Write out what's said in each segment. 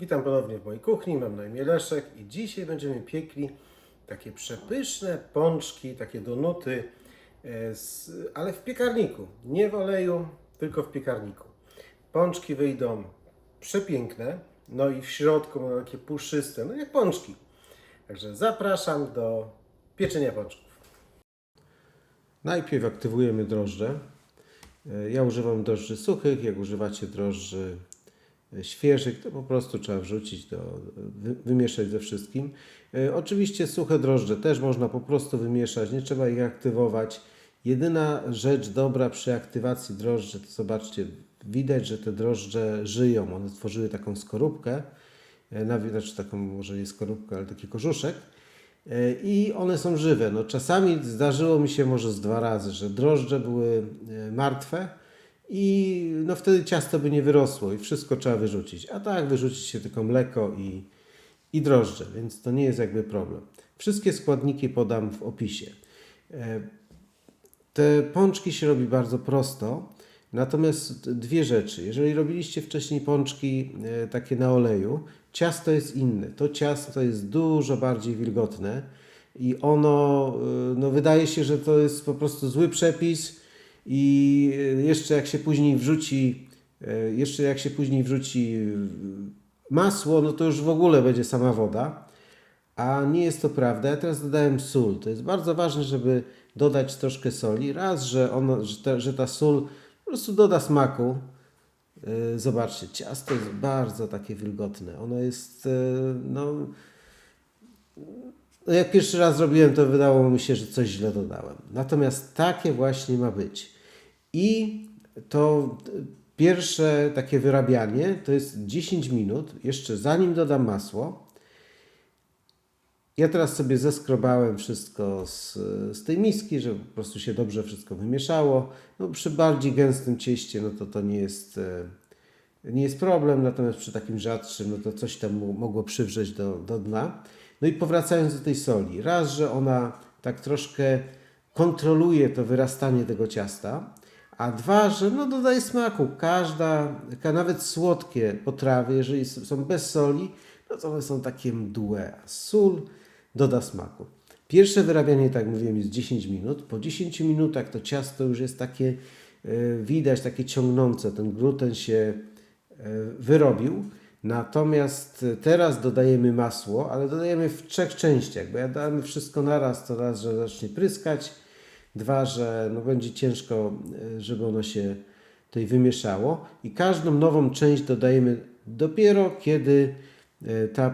Witam ponownie w mojej kuchni, mam na imię Leszek i dzisiaj będziemy piekli takie przepyszne pączki, takie donuty, ale w piekarniku, nie w oleju, tylko w piekarniku. Pączki wyjdą przepiękne, no i w środku będą takie puszyste, no jak pączki. Także zapraszam do pieczenia pączków. Najpierw aktywujemy drożdże. Ja używam drożdży suchych, jak używacie drożdży świeżych, to po prostu trzeba wrzucić, wymieszać ze wszystkim. Oczywiście suche drożdże też można po prostu wymieszać, nie trzeba ich aktywować. Jedyna rzecz dobra przy aktywacji drożdży, to zobaczcie, widać, że te drożdże żyją. One tworzyły taką skorupkę, znaczy taką może nie skorupkę, ale taki korzuszek. I one są żywe. No, czasami zdarzyło mi się może z 2 razy, że drożdże były martwe i no wtedy ciasto by nie wyrosło i wszystko trzeba wyrzucić. A tak wyrzucić się tylko mleko i drożdże, więc to nie jest jakby problem. Wszystkie składniki podam w opisie. Te pączki się robi bardzo prosto, natomiast dwie rzeczy. Jeżeli robiliście wcześniej pączki takie na oleju, ciasto jest inne. To ciasto jest dużo bardziej wilgotne i ono, no wydaje się, że to jest po prostu zły przepis i jeszcze jak się później wrzuci masło, no to już w ogóle będzie sama woda. A nie jest to prawda. Ja teraz dodałem sól. To jest bardzo ważne, żeby dodać troszkę soli. Raz, że ta sól po prostu doda smaku. Zobaczcie, ciasto jest bardzo takie wilgotne. Ono jest, no jak pierwszy raz zrobiłem, to wydało mi się, że coś źle dodałem. Natomiast takie właśnie ma być. I to pierwsze takie wyrabianie to jest 10 minut, jeszcze zanim dodam masło. Ja teraz sobie zeskrobałem wszystko z tej miski, żeby po prostu się dobrze wszystko wymieszało. No, przy bardziej gęstym cieście no to nie jest problem, natomiast przy takim rzadszym no to coś tam mogło przywrzeć do dna. No i powracając do tej soli. Raz, że ona tak troszkę kontroluje to wyrastanie tego ciasta, a dwa, że no dodaje smaku. Nawet słodkie potrawy, jeżeli są bez soli, no to one są takie mdłe, a sól doda smaku. Pierwsze wyrabianie, tak mówiłem, jest 10 minut. Po 10 minutach to ciasto już jest takie, widać, takie ciągnące. Ten gluten się wyrobił. Natomiast teraz dodajemy masło, ale dodajemy w 3 częściach, bo jak damy wszystko naraz, to raz, że zacznie pryskać, dwa, że no będzie ciężko, żeby ono się tutaj wymieszało. I każdą nową część dodajemy dopiero, kiedy ta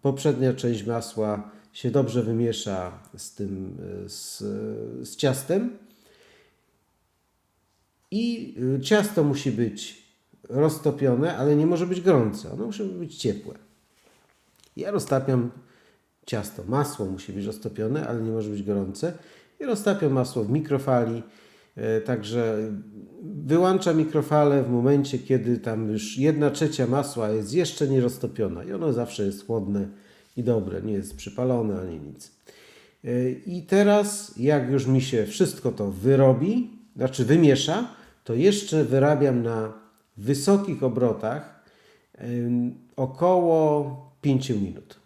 poprzednia część masła się dobrze wymiesza z ciastem. I ciasto musi być roztopione, ale nie może być gorące. Ono musi być ciepłe. Ja roztapiam ciasto. Masło musi być roztopione, ale nie może być gorące. I roztapiam masło w mikrofali. Także wyłączam mikrofalę w momencie, kiedy tam już 1/3 masła jest jeszcze nie roztopiona. I ono zawsze jest chłodne i dobre. Nie jest przypalone ani nic. I teraz, jak już mi się wszystko to wyrobi, znaczy wymiesza, to jeszcze wyrabiam na wysokich obrotach około 5 minut.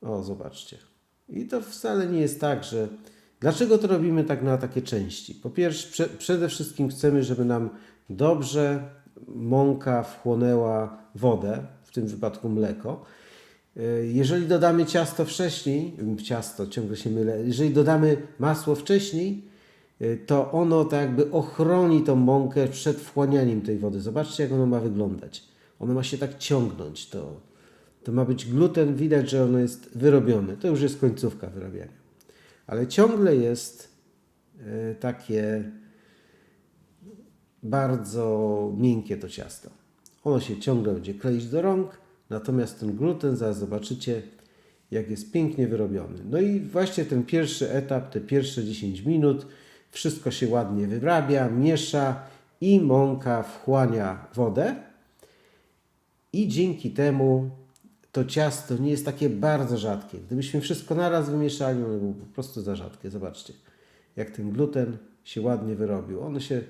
O, zobaczcie. I to wcale nie jest tak, że... Dlaczego to robimy tak na takie części? Po pierwsze, przede wszystkim chcemy, żeby nam dobrze mąka wchłonęła wodę, w tym wypadku mleko. Jeżeli dodamy ciasto wcześniej, ciągle się mylę, jeżeli dodamy masło wcześniej, to ono tak jakby ochroni tą mąkę przed wchłanianiem tej wody. Zobaczcie, jak ono ma wyglądać. Ono ma się tak ciągnąć. To ma być gluten, widać, że ono jest wyrobione. To już jest końcówka wyrabiania. Ale ciągle jest takie bardzo miękkie to ciasto. Ono się ciągle będzie kleić do rąk, natomiast ten gluten, zaraz zobaczycie, jak jest pięknie wyrobiony. No i właśnie ten pierwszy etap, te pierwsze 10 minut, wszystko się ładnie wyrabia, miesza i mąka wchłania wodę. I dzięki temu to ciasto nie jest takie bardzo rzadkie. Gdybyśmy wszystko naraz wymieszali, ono było po prostu za rzadkie. Zobaczcie, jak ten gluten się ładnie wyrobił. Ono się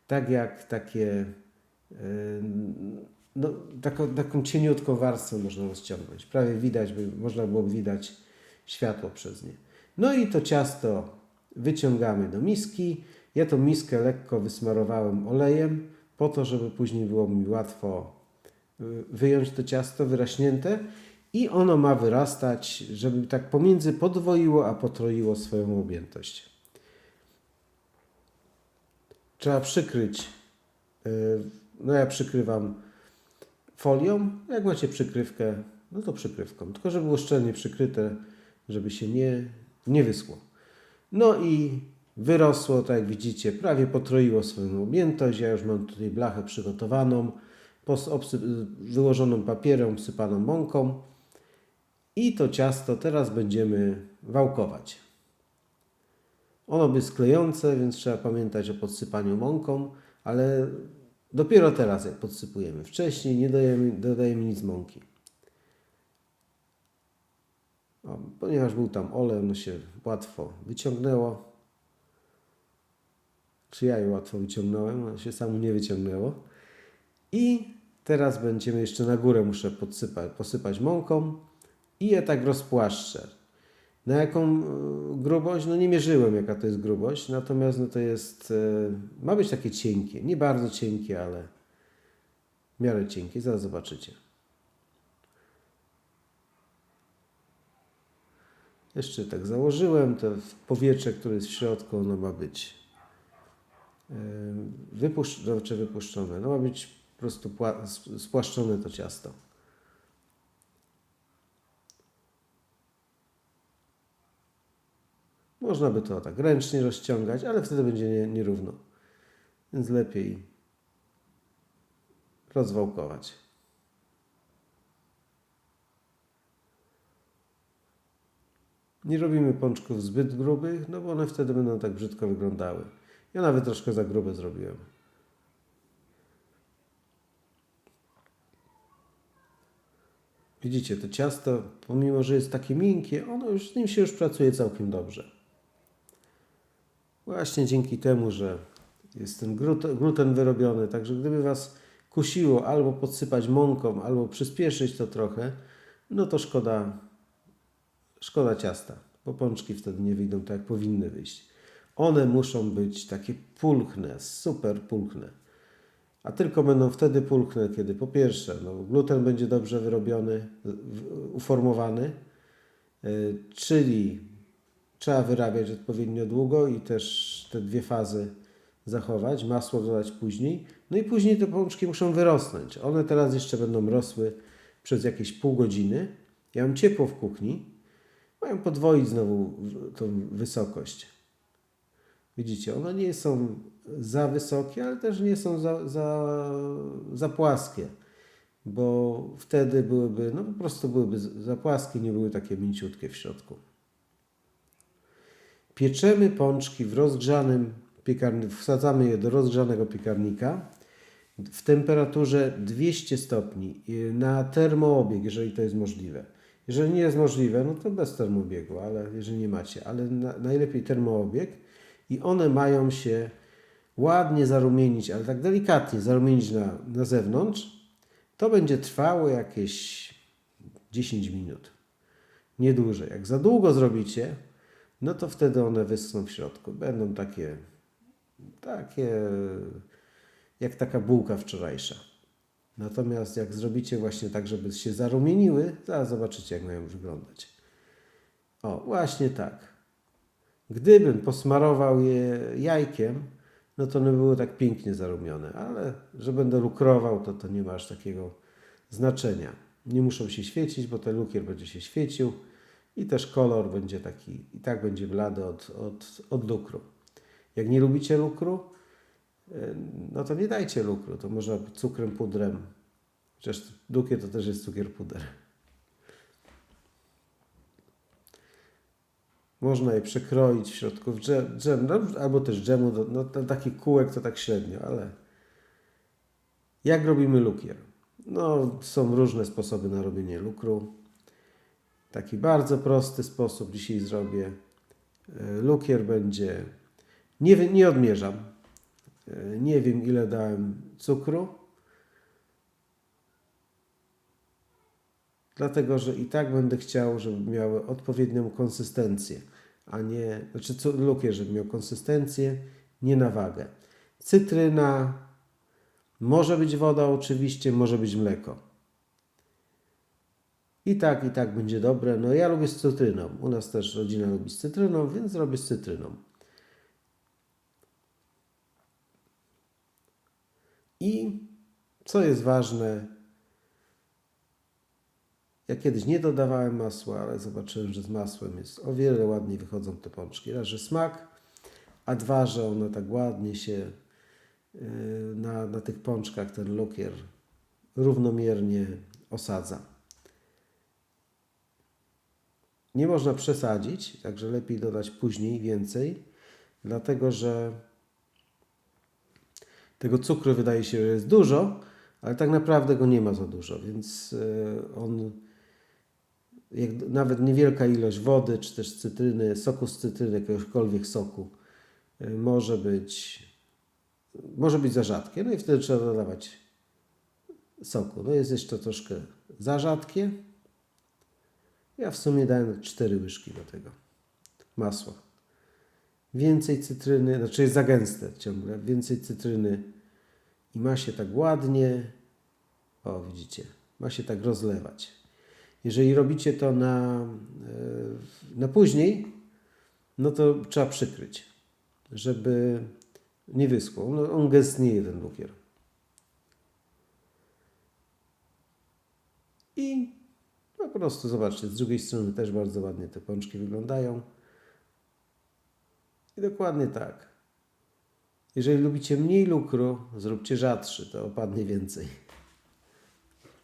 tak jak takie no, taką cieniutką warstwę można rozciągnąć. Prawie widać, można było widać światło przez nie. No i to ciasto wyciągamy do miski. Ja tą miskę lekko wysmarowałem olejem, po to, żeby później było mi łatwo wyjąć to ciasto wyraśnięte i ono ma wyrastać, żeby tak pomiędzy podwoiło, a potroiło swoją objętość. Trzeba przykryć, no ja przykrywam folią, jak macie przykrywkę, no to przykrywką, tylko żeby było szczelnie przykryte, żeby się nie wyschło. No i wyrosło, tak jak widzicie, prawie potroiło swoją objętość. Ja już mam tutaj blachę przygotowaną, wyłożoną papierem, obsypaną mąką. I to ciasto teraz będziemy wałkować. Ono jest klejące, więc trzeba pamiętać o podsypaniu mąką, ale dopiero teraz jak podsypujemy. Wcześniej nie dodajemy nic mąki. Ponieważ był tam olej, ono się łatwo wyciągnęło. Czy ja je łatwo wyciągnąłem, ono się samo nie wyciągnęło. I teraz będziemy jeszcze na górę muszę posypać mąką i je tak rozpłaszczę. Na jaką grubość? No nie mierzyłem, jaka to jest grubość, natomiast no to jest, ma być takie cienkie, nie bardzo cienkie, ale w miarę cienkie, zaraz zobaczycie. Jeszcze tak założyłem, to powietrze, które jest w środku, ono ma być wypuszczone, no ma być po prostu spłaszczone to ciasto. Można by to tak ręcznie rozciągać, ale wtedy będzie nierówno. Więc lepiej rozwałkować. Nie robimy pączków zbyt grubych, no bo one wtedy będą tak brzydko wyglądały. Ja nawet troszkę za grube zrobiłem. Widzicie, to ciasto, pomimo że jest takie miękkie, z nim się już pracuje całkiem dobrze. Właśnie dzięki temu, że jest ten gluten wyrobiony, także gdyby Was kusiło albo podsypać mąką, albo przyspieszyć to trochę, no to szkoda ciasta, bo pączki wtedy nie wyjdą tak, jak powinny wyjść. One muszą być takie pulchne, super pulchne. A tylko będą wtedy pulchne, kiedy po pierwsze gluten będzie dobrze wyrobiony, uformowany, czyli trzeba wyrabiać odpowiednio długo i też te dwie fazy zachować, masło dodać później. No i później te pączki muszą wyrosnąć. One teraz jeszcze będą rosły przez jakieś pół godziny. Ja mam ciepło w kuchni. Mają podwoić znowu tą wysokość. Widzicie, one nie są za wysokie, ale też nie są za płaskie, bo wtedy byłyby, no po prostu byłyby za płaskie, nie były takie mięciutkie w środku. Pieczemy pączki w rozgrzanym piekarniku, wsadzamy je do rozgrzanego piekarnika w temperaturze 200 stopni na termoobieg, jeżeli to jest możliwe. Jeżeli nie jest możliwe, no to bez termoobiegu, ale jeżeli nie macie, ale najlepiej termoobieg i one mają się ładnie zarumienić, ale tak delikatnie zarumienić na zewnątrz. To będzie trwało jakieś 10 minut. Nie dłużej. Jak za długo zrobicie, no to wtedy one wyschną w środku. Będą takie jak taka bułka wczorajsza. Natomiast jak zrobicie właśnie tak, żeby się zarumieniły, zaraz zobaczycie, jak mają wyglądać. O, właśnie tak. Gdybym posmarował je jajkiem, no to one były tak pięknie zarumione, ale że będę lukrował, to nie ma aż takiego znaczenia. Nie muszą się świecić, bo ten lukier będzie się świecił i też kolor będzie taki, i tak będzie blady od lukru. Jak nie lubicie lukru, no to nie dajcie lukru, to można cukrem, pudrem, chociaż lukier to też jest cukier, puder. Można je przekroić w środku w dżem, albo też dżemu, no taki kółek to tak średnio, ale jak robimy lukier? No są różne sposoby na robienie lukru. Taki bardzo prosty sposób dzisiaj zrobię. Lukier będzie, nie odmierzam, nie wiem ile dałem cukru, dlatego że i tak będę chciał, żeby miały odpowiednią konsystencję, a nie, znaczy lukier, żeby miał konsystencję, nie na wagę. Cytryna, może być woda oczywiście, może być mleko. I tak będzie dobre. No ja lubię z cytryną. U nas też rodzina lubi z cytryną, więc zrobię z cytryną. I co jest ważne, ja kiedyś nie dodawałem masła, ale zobaczyłem, że z masłem jest o wiele ładniej wychodzą te pączki. Raz, że smak, a dwa, że one tak ładnie się na tych pączkach, ten lukier równomiernie osadza. Nie można przesadzić, także lepiej dodać później więcej, dlatego że tego cukru wydaje się, że jest dużo, ale tak naprawdę go nie ma za dużo, więc on, nawet niewielka ilość wody, czy też cytryny, soku z cytryny, jakiegokolwiek soku, może być za rzadkie. No i wtedy trzeba dodawać soku. No jest jeszcze troszkę za rzadkie. Ja w sumie dałem 4 łyżki do tego masła. Więcej cytryny, znaczy jest za gęste ciągle, więcej cytryny i ma się tak ładnie, o widzicie, ma się tak rozlewać. Jeżeli robicie to na później, no to trzeba przykryć, żeby nie wyschło. No, on gęstnieje, ten lukier. I po prostu zobaczcie, z drugiej strony też bardzo ładnie te pączki wyglądają. I dokładnie tak. Jeżeli lubicie mniej lukru, zróbcie rzadszy, to opadnie więcej.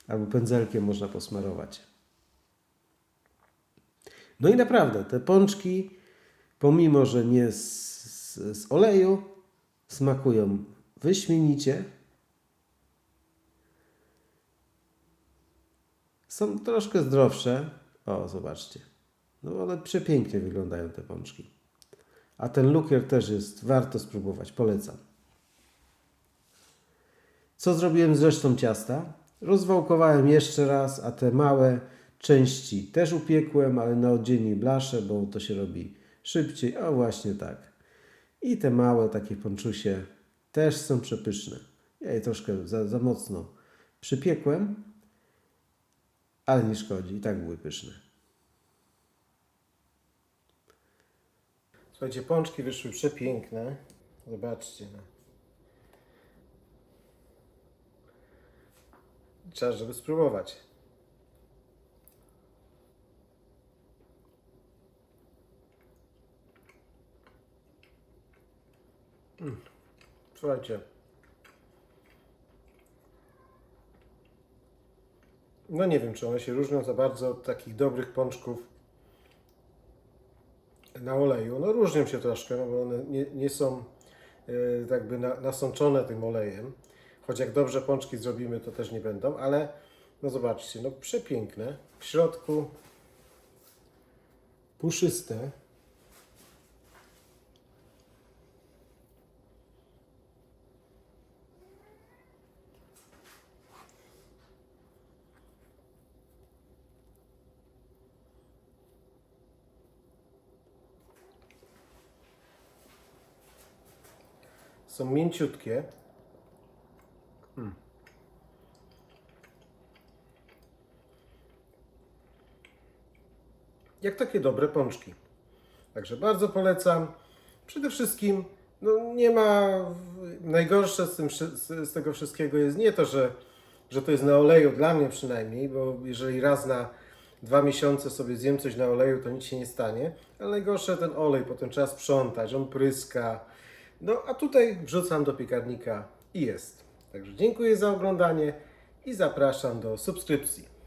Albo pędzelkiem można posmarować. No i naprawdę, te pączki, pomimo że nie z oleju, smakują wyśmienicie. Są troszkę zdrowsze. O, zobaczcie. No one przepięknie wyglądają, te pączki. A ten lukier też jest, warto spróbować, polecam. Co zrobiłem z resztą ciasta? Rozwałkowałem jeszcze raz, a te małe części też upiekłem, ale na oddzielnej blasze, bo to się robi szybciej. O, właśnie tak. I te małe takie pączusie też są przepyszne. Ja je troszkę za mocno przypiekłem, ale nie szkodzi, i tak były pyszne. Słuchajcie, pączki wyszły przepiękne. Zobaczcie. Czas, żeby spróbować. Słuchajcie. No nie wiem, czy one się różnią za bardzo od takich dobrych pączków na oleju. No różnią się troszkę, no bo one nie są jakby nasączone tym olejem. Choć jak dobrze pączki zrobimy, to też nie będą, ale no zobaczcie, no przepiękne. W środku puszyste. Są mięciutkie. Jak takie dobre pączki. Także bardzo polecam. Przede wszystkim no nie ma, najgorsze z tego wszystkiego jest nie to, że to jest na oleju, dla mnie przynajmniej, bo jeżeli raz na 2 miesiące sobie zjem coś na oleju, to nic się nie stanie, ale najgorsze ten olej, potem trzeba sprzątać, on pryska. No a tutaj wrzucam do piekarnika i jest. Także dziękuję za oglądanie i zapraszam do subskrypcji.